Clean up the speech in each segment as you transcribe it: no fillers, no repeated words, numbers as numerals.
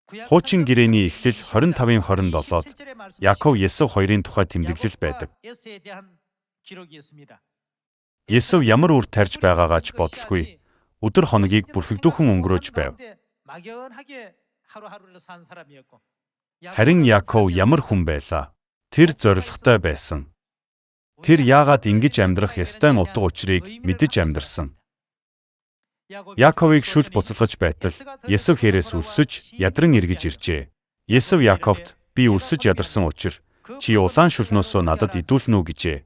Хуучин гэрээний эхлэл 25-27-д Яков Есав хоёрын тухай тэмдэглэл байдаг. Есав ямар үр тарьж байгаагаа ч бодлогүй. Өдөр хоногийг бүрхэгдүүхэн өнгөрөөж байв. Харин Яков ямар хүн байлаа? Тэр зоригтой байсан. Тэр яагаад ингэж амьдрах ёстой нь утга учирыг мэдэж амьдрсан. Яковыг шүлж буцалгаж байтал Есав хэрээс өлсөж ядран эргэж иржээ. Есав Яковт "Би өлсөж ядарсан учир чи улаан шүлнөөсөө надад идүүлнэ үү" гэжээ.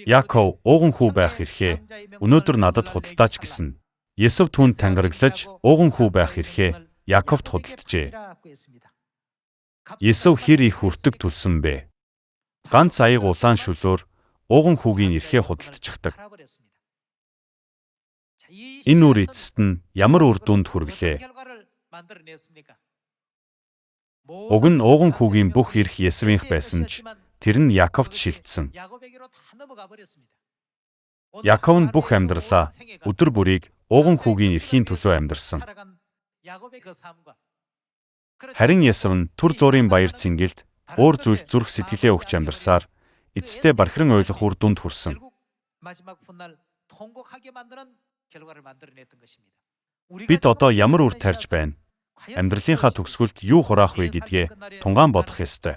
Яков ууган хүү байх эрхээ өнөөдөр надад худалдаач гэсэн. Есав түүнд тангараглаж ууган хүү байх эрхээ Яковт худалджээ. Есав хэр их хүртэг төлсөн бэ? Ганц аяг улаан шүлөөр ууган хүүгийн эрхээ худалдчихдаг. Энэ үр эцэст нь ямар үр дүнд хүргэлээ? Уг нь ууган хүүгийн бүх эрх Есавынх байсан ч тэр нь Яковт шилжсэн. Яков нь бүх амьдралаа өдөр бүрийг ууган хүүгийн эрхийн төлөө амьдарсан. Харин Есав нь түр зуурын баяр цэнгэлд уур зүйлд зүрх сэтгэлээ өгч амьдарсаар эцэстээ бархиран ойлгох үр дүнд хүрсэн. Бид одоо ямар үр тарьж байна? Амьдралынхаа төгсгөлд юу хураах вэ гэдгээ тунгаан бодох ёстой.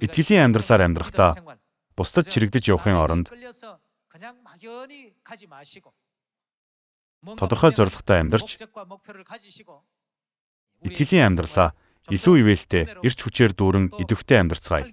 Итгэлийн амьдралаар амьдрахдаа бусдад чирэгдэж явахын оронд тодорхой зорилготой амьдарч итгэлийн амьдралаа илүү ивэлтэй, эрч хүчээр дүүрэн идэвхтэй амьдарцгаая.